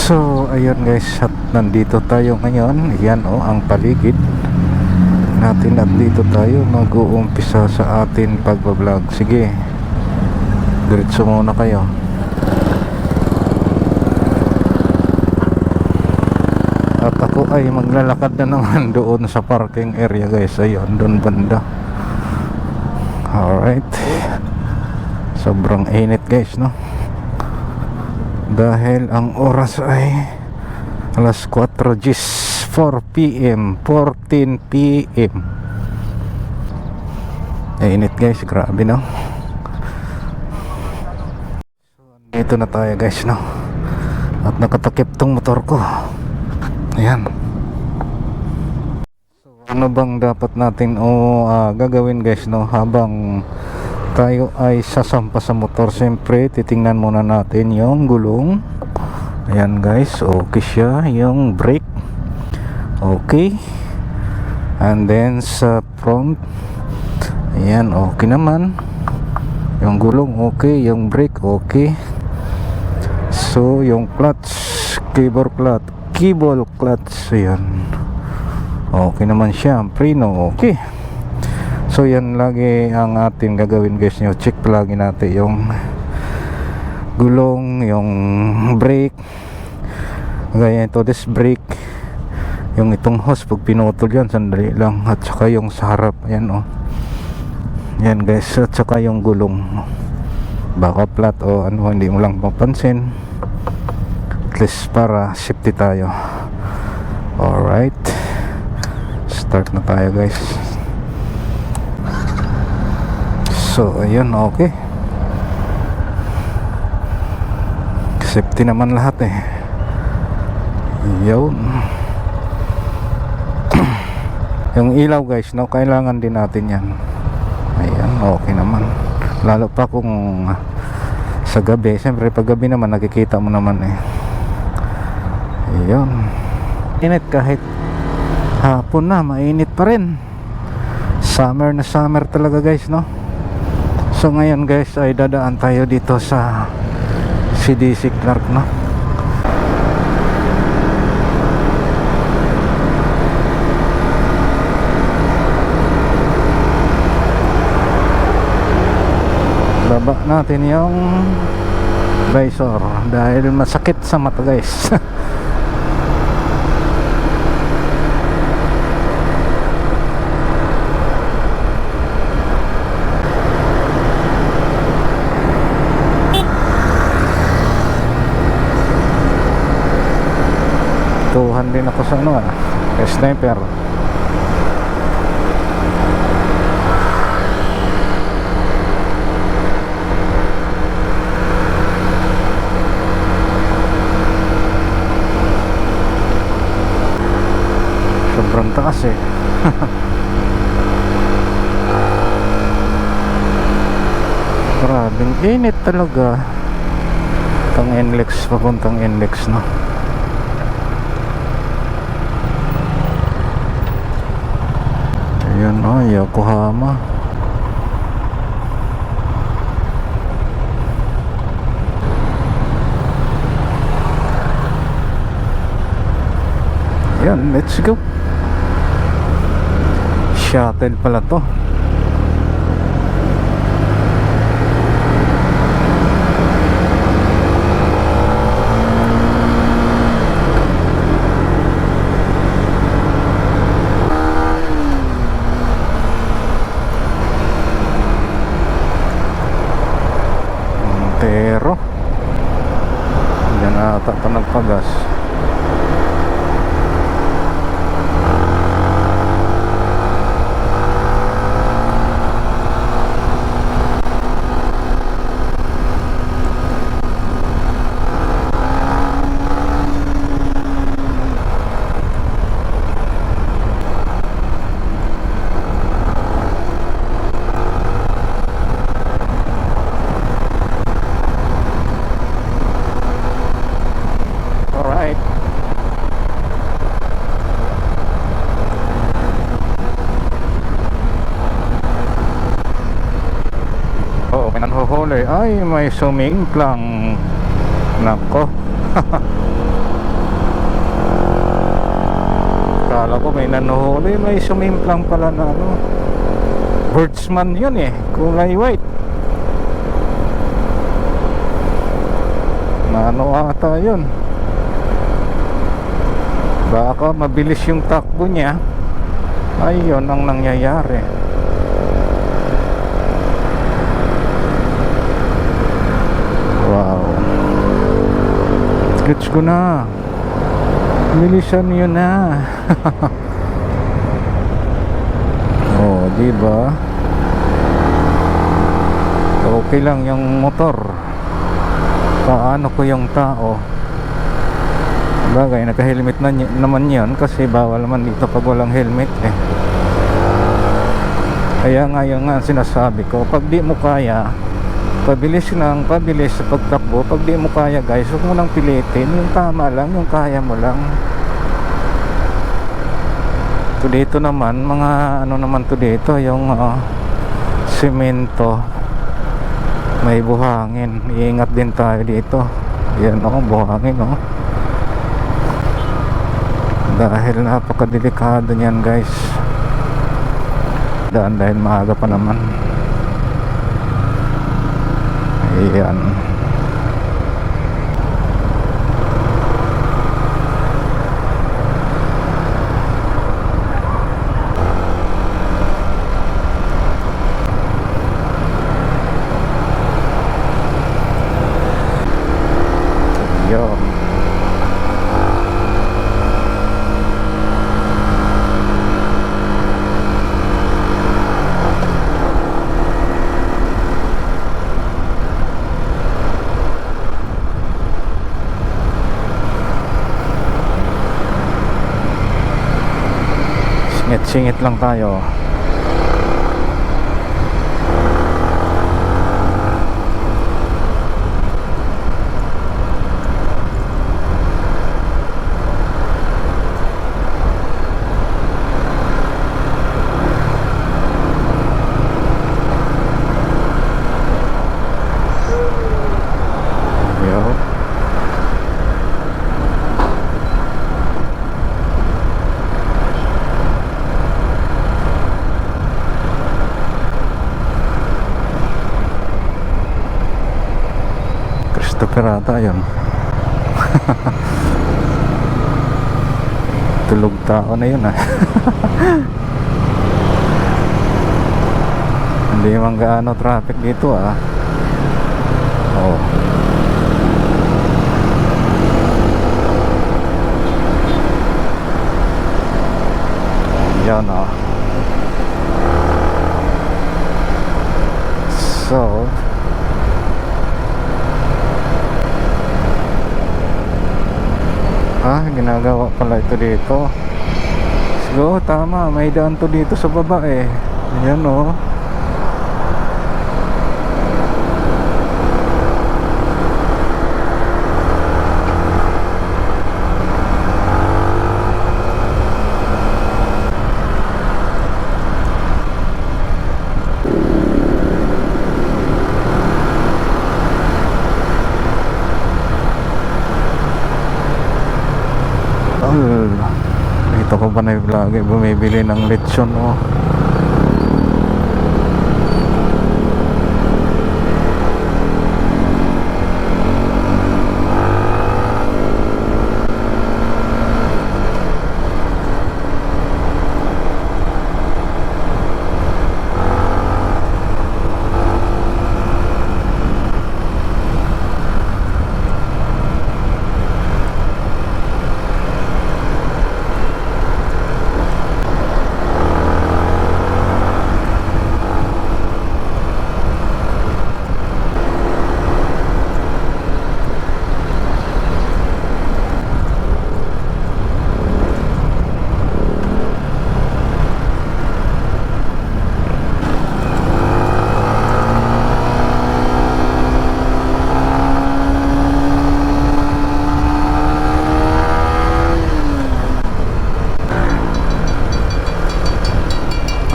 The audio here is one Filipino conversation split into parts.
So ayun guys, at nandito tayo ngayon. Yan ang paligid natin at dito tayo mag-uumpisa sa atin pagbablog. Sige, diretso muna kayo. At ako ay maglalakad na naman doon sa parking area guys. Ayun, doon banda. Alright, sobrang init guys, no? Dahil ang oras ay alas 4 PM 14 PM. Init guys, grabe, no? So dito na tayo guys, no? At nakatakip tong motor ko. Ayan. So ano bang dapat natin gagawin guys, no? Habang tayo ay sasampa sa motor, siyempre titingnan muna natin yung gulong. Ayan guys, okay siya. Yung brake okay, and then sa front, ayan, okay naman. Yung gulong okay, yung brake okay. So yung clutch, cable clutch, ayan, okay naman siya. Preno okay. So yan lagi ang atin gagawin guys, nyo. Check palagi natin yung gulong, yung brake, gaya ito, this brake, yung itong hose pag pinutol yan, sandali lang. At saka yung sa harap, ayan yan guys. At saka yung gulong, baka flat o ano, hindi mo lang mapansin, at least para safety tayo. Alright, start na tayo guys. So ayun, okay, safety naman lahat yun. Yung ilaw guys, no, kailangan din natin yan. Ayan, okay naman. Lalo pa kung sa gabi. Siyempre pag gabi naman nakikita mo naman ayun, init. Kahit hapon na, mainit pa rin. Summer na summer talaga guys, no? So ngayon guys ay dadaan tayo dito sa CDC Clark, no? Baba natin yung visor dahil masakit sa mata guys. 200 din ako sa sniper. Sobrang taas grabing init talaga. Itong NLEX, papuntang NLEX, no? Ayan, Yokohama. Ayan, let's go. Shuttle pala to. Pero yan ata pa nagpagas. Ay, may sumingklang. Nako. Akala ko may nanuhuli, may sumimplang pala na ano, Birdsman yun eh, kulay white. Na ano ata yun, baka mabilis yung takbo niya. Ayun ang nangyayari. Wow, gets ko na, bilisan yun na. Oh, diba? Okay lang yung motor, paano ko yung tao? Bagay, naka-helmet na naman yan, kasi bawal naman dito pag walang helmet eh. Kaya nga yung nga sinasabi ko, pag di mo kaya, pabilis lang, pabilis sa pagtakbo. Pag di mo kaya guys, huwag mo nang pilitin, yung tama lang, yung kaya mo lang. So dito naman, mga ano naman to dito, yung semento, may buhangin. Iingat din tayo dito. Yan o, buhangin o. Dahil napakadelikado niyan guys. Dahil maaga pa naman. Ayan. Yun. Singit lang tayo. Perata yun. Tulog tao na yun ah. Hindi man gaano traffic dito ah. Oh. Yan ah. So ginagawa pala ito dito. So tama, may daan to dito sa baba eh. Ayan o. Dito ko pa na lagi bumibili ng lechon oh.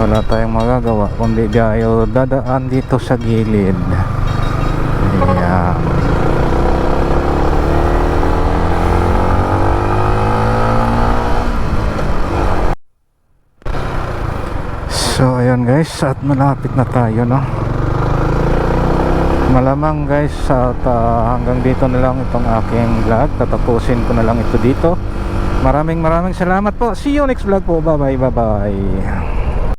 Wala tayong magagawa kundi tayo dadaan dito sa gilid. Ayan. ayan guys, at malapit na tayo, no? Malamang guys, at hanggang dito na lang itong aking vlog. Tatapusin ko na lang ito dito. Maraming salamat po. See you next vlog po. Bye bye.